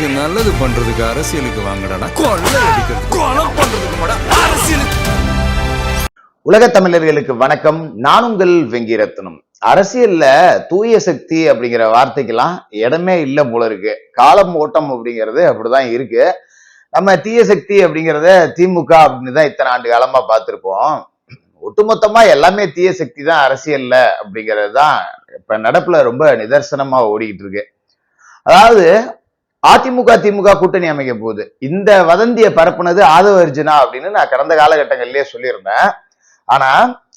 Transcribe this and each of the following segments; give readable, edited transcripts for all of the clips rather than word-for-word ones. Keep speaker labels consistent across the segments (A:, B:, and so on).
A: மக்களுக்கு நல்லது பண்றதுக்கு அரசியலுக்கு வாங்கடா, கொள்ளை அடிக்கிறது கொலை பண்றதுக்கு அரசியலுக்கு.
B: உலக தமிழர்களுக்கு வணக்கம். நான் உங்கள் வெங்கிரத்னம். அரசியல்ல தூய சக்தி அப்படிங்கிற வார்த்தைக்கெல்லாம் இடமே இல்லை போல இருக்கு. காலம் ஓட்டம் அப்படிங்கிறது அப்படிதான் இருக்கு. நம்ம தீய சக்தி அப்படிங்கிறத திமுக அப்படின்னு தான் இத்தனை ஆண்டு காலமா பார்த்திருப்போம். ஒட்டுமொத்தமா எல்லாமே தீய சக்தி தான் அரசியல்ல அப்படிங்கிறது தான் இப்ப நடப்புல ரொம்ப நிதர்சனமா ஓடிக்கிட்டு இருக்கு. அதாவது அதிமுக திமுக கூட்டணி அமைக்க போகுது. இந்த வதந்தியை பரப்புனது ஆதவ அர்ஜுனா அப்படின்னு நான் கடந்த காலகட்டங்கள்லயே சொல்லியிருந்தேன். ஆனா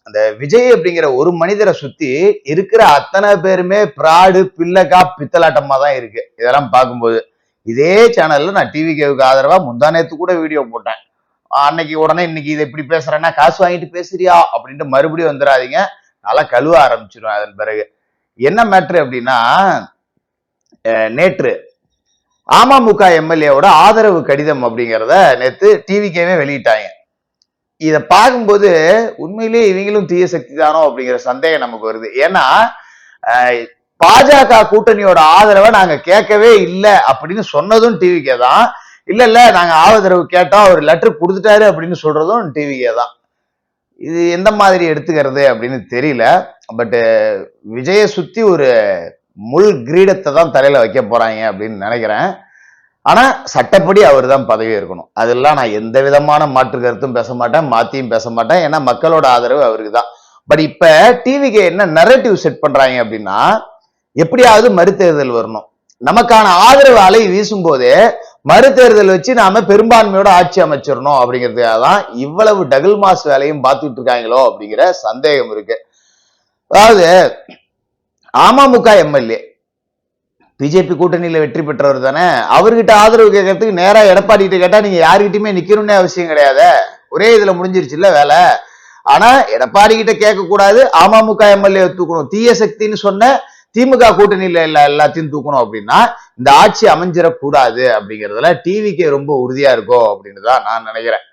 B: அந்த விஜய் அப்படிங்கிற ஒரு மனிதரை சுத்தி இருக்கிற அத்தனை பேருமே பிராடு பில்லக்கா பித்தலாட்டமா தான் இருக்கு. இதெல்லாம் பார்க்கும்போது இதே சேனல்ல நான் டிவிகேவுக்கு ஆதரவா முந்தானேத்து கூட வீடியோ போட்டேன். அன்னைக்கு உடனே இன்னைக்கு இதை இப்படி பேசுறேன்னா காசு வாங்கிட்டு பேசுறியா அப்படின்ட்டு மறுபடியும் வந்துடாதீங்க, நல்லா கழுவ ஆரம்பிச்சிடும். அதன் பிறகு என்ன மேட்ரு அப்படின்னா, நேற்று அமமுக எம்எல்ஏவோட ஆதரவு கடிதம் அப்படிங்கிறத நேற்று டிவிக்கேவே வெளியிட்டாங்க. இதை பார்க்கும்போது உண்மையிலேயே இவங்களும் தீய சக்தி தானோ அப்படிங்கிற சந்தேகம் நமக்கு வருது. ஏன்னா பாஜக கூட்டணியோட ஆதரவை நாங்க கேட்கவே இல்லை அப்படின்னு சொன்னதும் டிவிக்கே தான். இல்ல நாங்க ஆதரவு கேட்டோம், அவர் லெட்டர் கொடுத்துட்டாரு அப்படின்னு சொல்றதும் டிவிக்கே தான். இது எந்த மாதிரி எடுத்துக்கிறது அப்படின்னு தெரியல. பட் விஜயை சுத்தி ஒரு முள் கிரீடத்தை தான் தலையில வைக்க போறாங்க அப்படின்னு நினைக்கிறேன். ஆனா சட்டப்படி அவர் தான் பதவி இருக்கணும். அதெல்லாம் நான் எந்த விதமான மாற்று கருத்தும் பேச மாட்டேன், மாத்தியும் பேச மாட்டேன். ஏன்னா மக்களோட ஆதரவு அவருக்கு தான். பட் இப்ப டிவிக்கு என்ன நரேட்டிவ் செட் பண்றாங்க அப்படின்னா, எப்படியாவது மறுதேர்தல் வரணும், நமக்கான ஆதரவு அலை வீசும் போதே மறுதேர்தல் வச்சு நாம பெரும்பான்மையோட ஆட்சி அமைச்சிடணும் அப்படிங்கிறதுக்காக தான் இவ்வளவு டபுள் மாஸ் வேலையும் பார்த்துட்டு இருக்காங்களோ அப்படிங்கிற சந்தேகம் இருக்கு. அதாவது அமமுக எம்எல்ஏ பிஜேபி கூட்டணியில வெற்றி பெற்றவர் தானே, அவர்கிட்ட ஆதரவு கேட்கறதுக்கு நேரா எடப்பாடி கிட்ட கேட்டா நீங்க யாருகிட்டயுமே நிக்கணும்னே அவசியம் கிடையாது, ஒரே இதுல முடிஞ்சிருச்சு இல்ல வேலை. ஆனா எடப்பாடி கிட்ட கேட்க கூடாது, அமமுக எம்எல்ஏ தூக்கணும், தீய சக்தின்னு சொன்ன திமுக கூட்டணியில எல்லாத்தையும் தூக்கணும் அப்படின்னா இந்த ஆட்சி அமைஞ்சிடக்கூடாது அப்படிங்கிறதுல டிவிக்கே ரொம்ப உறுதியா இருக்கும் அப்படின்னு தான் நான் நினைக்கிறேன்.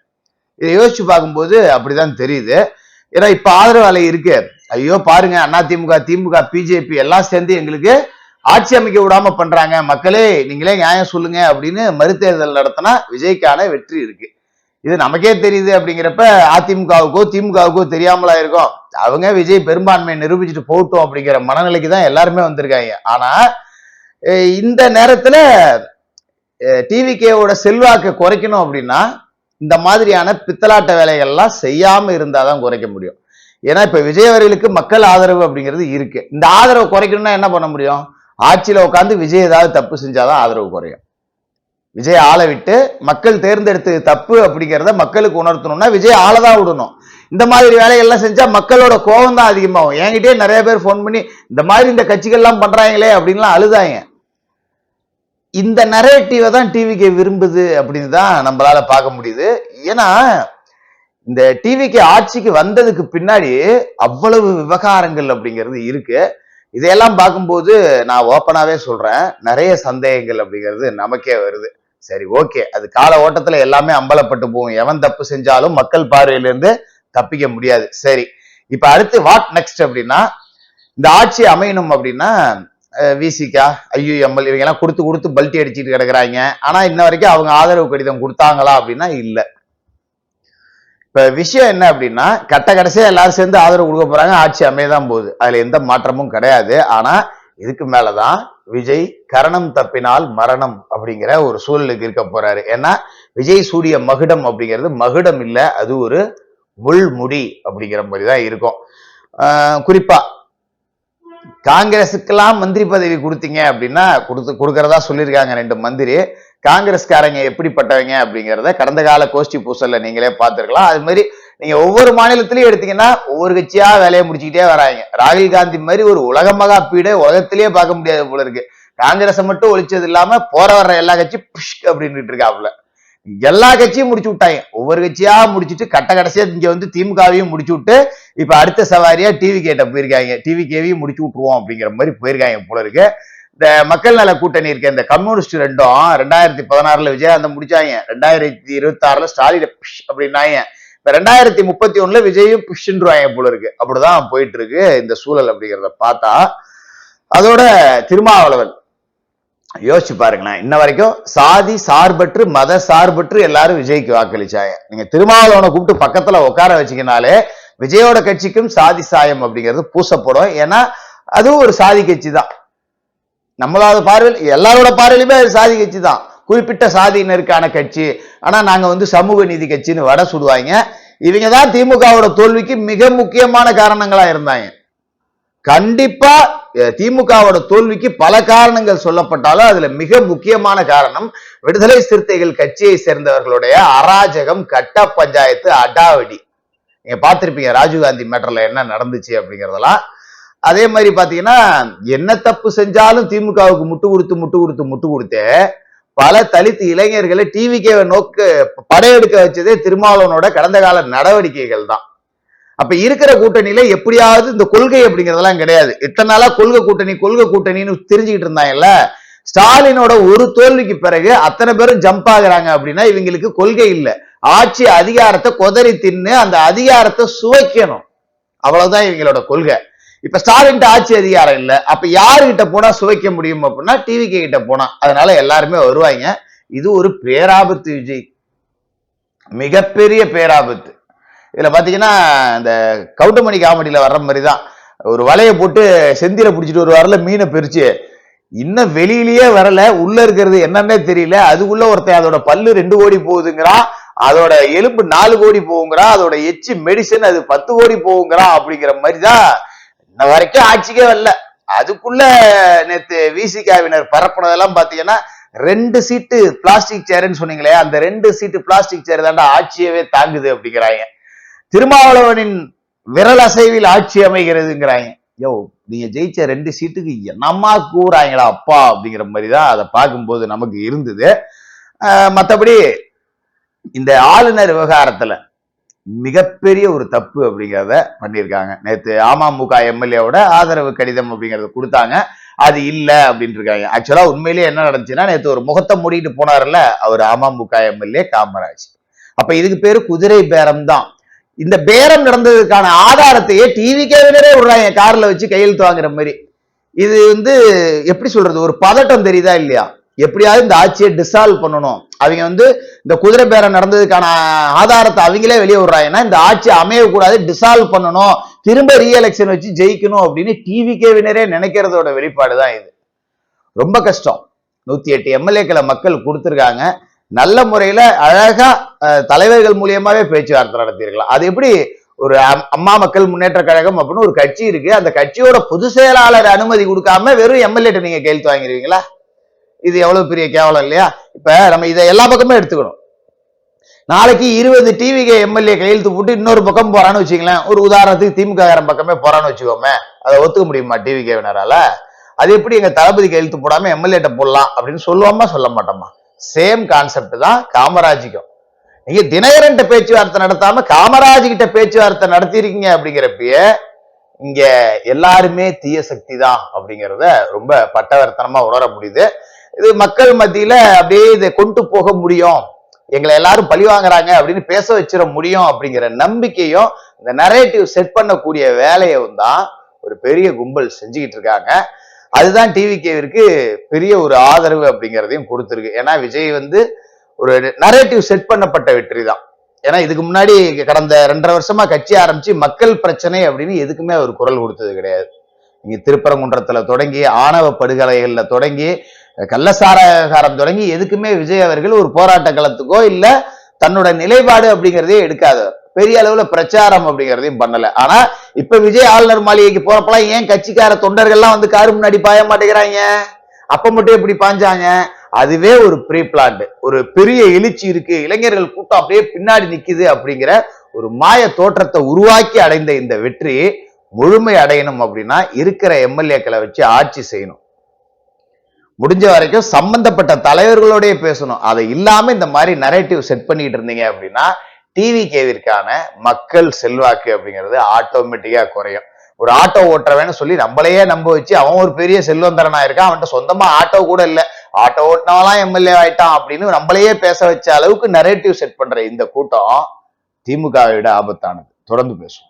B: இதை யோசிச்சு பார்க்கும்போது அப்படிதான் தெரியுது. ஏன்னா இப்ப ஆதரவு அலை இருக்கு. ஐயோ பாருங்க, அண்ணா திமுக திமுக பிஜேபி எல்லாம் சேர்ந்து எங்களுக்கு ஆட்சி அமைக்க விடாம பண்றாங்க, மக்களே நீங்களே நியாயம் சொல்லுங்க அப்படின்னு மறுதேர்தல் நடத்தினா விஜய்க்கான வெற்றி இருக்கு. இது நமக்கே தெரியுது. அப்படிங்கிறப்ப அதிமுகவுக்கோ திமுகவுக்கோ தெரியாமலா இருக்கும், அவங்க விஜய் பெரும்பான்மையை நிரூபிச்சுட்டு போகட்டும் அப்படிங்கிற மனநிலைக்கு தான் எல்லாருமே வந்திருக்காங்க. ஆனா இந்த நேரத்துல டிவிகேவோட செல்வாக்கை குறைக்கணும் அப்படின்னா இந்த மாதிரியான பித்தலாட்ட வேலைகள்லாம் செய்யாம இருந்தாதான் குறைக்க முடியும். ஏன்னா இப்ப விஜய் அவர்களுக்கு மக்கள் ஆதரவு அப்படிங்கிறது இருக்கு. இந்த ஆதரவு குறைக்கணும்னா என்ன பண்ண முடியும்? ஆட்சியில உட்காந்து விஜய் ஏதாவது தப்பு செஞ்சாதான் ஆதரவு குறையும். விஜய் ஆளை விட்டு மக்கள் தேர்ந்தெடுத்து தப்பு அப்படிங்கிறத மக்களுக்கு உணர்த்தணும்னா விஜய் ஆளை தான் விடணும். இந்த மாதிரி வேலைகள்லாம் செஞ்சா மக்களோட கோபம் தான் அதிகமாகும். என்கிட்டே நிறைய பேர் போன் பண்ணி இந்த மாதிரி இந்த கட்சிகள்லாம் பண்றாங்களே அப்படின்லாம் அழுதாங்க. இந்த நரேட்டிவை தான் டிவிக்கு விரும்புது அப்படின்னு தான் நம்மளால பார்க்க முடியுது. ஏன்னா இந்த டிவிக்கு ஆட்சிக்கு வந்ததுக்கு பின்னாடி அவ்வளவு விவகாரங்கள் அப்படிங்கிறது இருக்கு. இதையெல்லாம் பார்க்கும்போது நான் ஓப்பனாவே சொல்றேன், நிறைய சந்தேகங்கள் அப்படிங்கிறது நமக்கே வருது. சரி ஓகே, அது கால ஓட்டத்துல எல்லாமே அம்பலப்பட்டு போகும், எவன் தப்பு செஞ்சாலும் மக்கள் பார்வையிலிருந்து தப்பிக்க முடியாது. சரி, இப்ப அடுத்து வாட் நெக்ஸ்ட் அப்படின்னா, இந்த ஆட்சி அமையணும் அப்படின்னா விசிகா ஐயுஎம்எல் இவங்க எல்லாம் கொடுத்து கொடுத்து பல்ட்டி அடிச்சுட்டு கிடக்குறாங்க. ஆனா இன்ன வரைக்கும் அவங்க ஆதரவு கடிதம் கொடுத்தாங்களா அப்படின்னா இல்ல. இப்ப விஷயம் என்ன அப்படின்னா, கட்ட கடைசியா எல்லாரும் சேர்ந்து ஆதரவு கொடுக்க போறாங்க, ஆட்சி அமையதான் போகுது, அதுல எந்த மாற்றமும் கிடையாது. ஆனா இதுக்கு மேலதான் விஜய் கரணம் தப்பினால் மரணம் அப்படிங்கிற ஒரு சூழலுக்கு இருக்க போறாரு. ஏன்னா விஜய் சூடிய மகுடம் அப்படிங்கிறது மகுடம் இல்ல, அது ஒரு முள்முடி அப்படிங்கிற மாதிரிதான் இருக்கும். குறிப்பா காங்கிரஸுக்கெல்லாம் மந்திரி பதவி கொடுத்தீங்க அப்படின்னா கொடுக்கறதா சொல்லியிருக்காங்க 2 மந்திரி. காங்கிரஸ்காரங்க எப்படிப்பட்டவங்க அப்படிங்கிறத கடந்த கால கோஷ்டி பூசல்ல நீங்களே பார்த்திருக்கலாம். அது மாதிரி நீங்க ஒவ்வொரு மாநிலத்திலயும் எடுத்தீங்கன்னா ஒவ்வொரு கட்சியா வேலையை முடிச்சுக்கிட்டே வராங்க. ராகுல் காந்தி மாதிரி ஒரு உலக மகா பீடை உலகத்திலேயே பார்க்க முடியாது போல இருக்கு. காங்கிரஸை மட்டும் ஒழிச்சது இல்லாம போற வர்ற எல்லா கட்சியும் புஷ் அப்படின்ட்டு இருக்காப்புல. எல்லா கட்சியும் முடிச்சு விட்டாங்க, ஒவ்வொரு கட்சியா முடிச்சுட்டு கட்ட கடைசியா இங்க வந்து திமுகவையும் முடிச்சு விட்டு இப்ப அடுத்த சவாரியா டிவி கேட்ட போயிருக்காங்க, டிவிகேவையும் முடிச்சு விட்டுருவோம் அப்படிங்கிற மாதிரி போயிருக்காங்க போல இருக்கு. இந்த மக்கள் நல கூட்டணி இருக்க இந்த கம்யூனிஸ்ட் ரெண்டும் 2016 விஜயகாந்தம் முடிச்சாங்க, 2026 ஸ்டாலின் அப்படின்னாங்க, இப்ப 2031 விஜயும் புஷ்ன்றாங்க போல இருக்கு. அப்படிதான் போயிட்டு இருக்கு இந்த சூழல் அப்படிங்கிறத பார்த்தா. அதோட திருமாவளவன் யோசிச்சு பாருங்களேன். இன்ன வரைக்கும் சாதி சார்பற்று மத சார்பற்று எல்லாரும் விஜய்க்கு வாக்களிச்சாங்க. நீங்க திருமாவளவனை கூப்பிட்டு பக்கத்துல உட்கார வச்சீங்கனாலே விஜயோட கட்சிக்கும் சாதி சாயம் அப்படிங்கிறது பூசப்படும். ஏன்னா அதுவும் ஒரு சாதி கட்சி தான். நம்மளோட பார்வையில் எல்லாரோட பார்வையிலுமே அது சாதி கட்சி தான், குறிப்பிட்ட சாதியினருக்கான கட்சி. ஆனா நாங்க சமூக நீதி கட்சின்னு வடை சுடுவாங்க. இவங்க தான் திமுகவோட தோல்விக்கு மிக முக்கியமான காரணங்களா இருந்தாங்க. கண்டிப்பா திமுகவோட தோல்விக்கு பல காரணங்கள் சொல்லப்பட்டாலும் அதுல மிக முக்கியமான காரணம் விடுதலை சிறுத்தைகள் கட்சியை சேர்ந்தவர்களுடைய அராஜகம், கட்ட பஞ்சாயத்து, அடாவடி. நீங்க பார்த்திருப்பீங்க ராஜீவ்காந்தி மேட்டர்ல என்ன நடந்துச்சு அப்படிங்கறதெல்லாம். அதே மாதிரி பாத்தீங்கன்னா என்ன தப்பு செஞ்சாலும் திமுகவுக்கு முட்டு கொடுத்து பல தலித் இளைஞர்களை டிவிகேவை நோக்கு படையெடுக்க வச்சதே திருமாவளவனோட கடந்த கால நடவடிக்கைகள் தான். அப்ப இருக்கிற கூட்டணியில எப்படியாவது இந்த கொள்கை அப்படிங்கறதெல்லாம் கிடையாது. இத்தனை நாளா கொள்கை கூட்டணின்னு தெரிஞ்சுக்கிட்டு இருந்தாங்கல்ல. ஸ்டாலினோட ஒரு தோல்விக்கு பிறகு அத்தனை பேரும் ஜம்ப் ஆகுறாங்க அப்படின்னா இவங்களுக்கு கொள்கை இல்லை. ஆட்சி அதிகாரத்தை கொதறி தின்னு அந்த அதிகாரத்தை சுவைக்கணும், அவ்வளவுதான் இவங்களோட கொள்கை. இப்ப ஸ்டாலின் ஆட்சி அதிகாரம் இல்ல, அப்ப யாருகிட்ட போனா சுவைக்க முடியும் அப்படின்னா டிவிகே கிட்ட போனா. அதனால எல்லாருமே வருவாங்க. இது ஒரு பேராபத்து விஜய், மிகப்பெரிய பேராபத்து. இதுல பாத்தீங்கன்னா இந்த கவுண்டமணி காமெடியில வர்ற மாதிரிதான், ஒரு வலையை போட்டு செந்தில பிடிச்சிட்டு ஒரு வரல மீனை பிரிச்சு, இன்னும் வெளியிலேயே வரல, உள்ள இருக்கிறது என்னன்னே தெரியல, அதுக்குள்ள ஒருத்தன் அதோட பல்லு 2 கோடி போகுதுங்கிறான், அதோட எலும்பு 4 கோடி போகுங்கிறான், அதோட எச்சு மெடிசன் அது 10 கோடி போகுங்கிறான். அப்படிங்கிற மாதிரிதான் இன்ன வரைக்கும் ஆட்சிக்கே வரல. அதுக்குள்ள நேத்து விசிகாவினர் பரப்புனதெல்லாம் பாத்தீங்கன்னா 2 சீட்டு பிளாஸ்டிக் சேர்ன்னு சொன்னீங்களே, அந்த 2 சீட்டு பிளாஸ்டிக் சேர் தாண்டா ஆட்சியவே தாங்குது அப்படிங்கிறாங்க. திருமாவளவனின் விரல் அசைவில் ஆட்சி அமைகிறதுங்கிறாங்க. யோ, நீங்க ஜெயிச்ச 2 சீட்டுக்கு என்னம்மா கூறாங்களா அப்பா அப்படிங்கிற மாதிரிதான் அதை பார்க்கும்போது நமக்கு இருந்தது. மற்றபடி இந்த ஆளுநர் விவகாரத்துல மிகப்பெரிய ஒரு தப்பு அப்படிங்கிறத பண்ணியிருக்காங்க. நேற்று அமமுக எம்எல்ஏவோட ஆதரவு கடிதம் அப்படிங்கறத கொடுத்தாங்க, அது இல்ல அப்படின்னு இருக்காங்க. ஆக்சுவலா உண்மையிலேயே என்ன நடந்துச்சுன்னா, நேற்று ஒரு முகத்தை மூடிட்டு போனார்ல அவர் அமமுக எம்எல்ஏ காமராஜ். அப்ப இதுக்கு பேரு குதிரை பேரம் தான். இந்த பேரம் நடந்ததுக்கான ஆதாரத்தையே டிவிகேவினரே விடுறாங்க, கார்ல வச்சு கையெழுத்து வாங்குற மாதிரி. இது எப்படி சொல்றது, ஒரு பதட்டம் தெரியுதா இல்லையா? எப்படியாவது இந்த ஆட்சியை டிசால்வ் பண்ணணும். அவங்க இந்த குதிரை பேரம் நடந்ததுக்கான ஆதாரத்தை அவங்களே வெளியே விடுறாங்கன்னா இந்த ஆட்சி அமையக்கூடாது, டிசால்வ் பண்ணணும், திரும்ப ரீஎலெக்ஷன் வச்சு ஜெயிக்கணும் அப்படின்னு டிவிகேவினரே நினைக்கிறதோட வெளிப்பாடுதான் இது. ரொம்ப கஷ்டம். 108 எம்எல்ஏக்களை மக்கள் கொடுத்திருக்காங்க. நல்ல முறையில அழகா தலைவர்கள் மூலியமாவே பேச்சுவார்த்தை நடத்திருக்கலாம். அது எப்படி ஒரு அம்மா மக்கள் முன்னேற்ற கழகம் அப்படின்னு ஒரு கட்சி இருக்கு, அந்த கட்சியோட பொதுச் செயலாளர் அனுமதி கொடுக்காம வெறும் எம்எல்ஏ நீங்க கையெழுத்து வாங்கிருவீங்களா? இது எவ்வளவு பெரிய கேவலம் இல்லையா? இப்ப நம்ம இதை எல்லா பக்கமே எடுத்துக்கணும். நாளைக்கு 20 டிவிகே எம்எல்ஏ கையெழுத்து போட்டு இன்னொரு பக்கம் போறான்னு வச்சுக்கலாம், ஒரு உதாரணத்துக்கு திமுக பக்கமே போறான்னு வச்சுக்கோமே, அதை ஒத்துக்க முடியுமா டிவிகேவினரால? அது எப்படி எங்க தளபதி கையெழுத்து போடாம எம்எல்ஏட்ட போடலாம் அப்படின்னு சொல்லுவோமா சொல்ல மாட்டோமா? சேம் கான்செப்ட் தான் காமராஜுக்கும். நீங்க தினகரன் பேச்சுவார்த்தை நடத்தாம காமராஜ் கிட்ட பேச்சுவார்த்தை நடத்திருக்கீங்க அப்படிங்கிறப்பயே இங்க எல்லாருமே தீய சக்தி தான் அப்படிங்கிறத ரொம்ப பட்டவர்த்தனமா உணர முடியுது. இது மக்கள் மத்தியில அப்படியே இதை கொண்டு போக முடியும், எங்களை எல்லாரும் பழி வாங்குறாங்க அப்படின்னு பேச வச்சிட முடியும் அப்படிங்கிற நம்பிக்கையும் இந்த நரேட்டிவ் செட் பண்ணக்கூடிய வேலையும் தான் ஒரு பெரிய கும்பல் செஞ்சுக்கிட்டு இருக்காங்க. அதுதான் டிவிகேவிற்கு பெரிய ஒரு ஆதரவு அப்படிங்கிறதையும் கொடுத்துருக்கு. ஏன்னா விஜய் ஒரு நரேட்டிவ் செட் பண்ணப்பட்ட வெற்றி தான். ஏன்னா இதுக்கு முன்னாடி கடந்த 2.5 வருஷமா கட்சி ஆரம்பிச்சு மக்கள் பிரச்சனை அப்படின்னு எதுக்குமே அவர் குரல் கொடுத்தது கிடையாது. நீங்க திருப்பரங்குன்றத்துல தொடங்கி ஆணவ படுகொலைகள்ல தொடங்கி கள்ளசாராகாரம் தொடங்கி எதுக்குமே விஜய் அவர்கள் ஒரு போராட்ட களத்துக்கோ இல்ல தன்னோட நிலைப்பாடு அப்படிங்கிறதே எடுக்காத, பெரிய அளவுல பிரச்சாரம் அப்படிங்கிறதையும் பண்ணல. ஆனா இப்ப விஜய் ஆளுநர் மாளிகைக்கு போறப்பெல்லாம் ஏன் கட்சிக்கார தொண்டர்கள்லாம் காரு முன்னாடி பாய மாட்டேங்கிறாங்க? அப்ப மட்டும் எப்படி பாஞ்சாங்க? அதுவே ஒரு ப்ரீ பிளான்ட், ஒரு பெரிய எழுச்சி இருக்கு, இளைஞர்கள் கூட்டம் அப்படியே பின்னாடி நிக்குது அப்படிங்கிற ஒரு மாய தோற்றத்தை உருவாக்கி அடைந்த இந்த வெற்றி முழுமை அடையணும் அப்படின்னா இருக்கிற எம்எல்ஏக்களை வச்சு ஆட்சி செய்யணும். முடிஞ்ச வரைக்கும் சம்பந்தப்பட்ட தலைவர்களோடய பேசணும். அதை இல்லாம இந்த மாதிரி நரேட்டிவ் செட் பண்ணிட்டு இருந்தீங்க அப்படின்னா டிவிகேவிற்கான மக்கள் செல்வாக்கு அப்படிங்கிறது ஆட்டோமேட்டிக்கா குறையும். ஒரு ஆட்டோ ஓட்டுறவன்னு சொல்லி நம்மளையே நம்ப வச்சு அவன் ஒரு பெரிய செல்வந்தரனா இருக்கான், அவன்கிட்ட சொந்தமா ஆட்டோ கூட இல்ல, ஆட்டோ ஓட்டினவெல்லாம் எம்எல்ஏ ஆயிட்டான் அப்படின்னு நம்மளையே பேச வச்ச அளவுக்கு நரேட்டிவ் செட் பண்ற இந்த கூட்டம் திமுகவை விட ஆபத்தானது. தொடர்ந்து பேசுவோம்.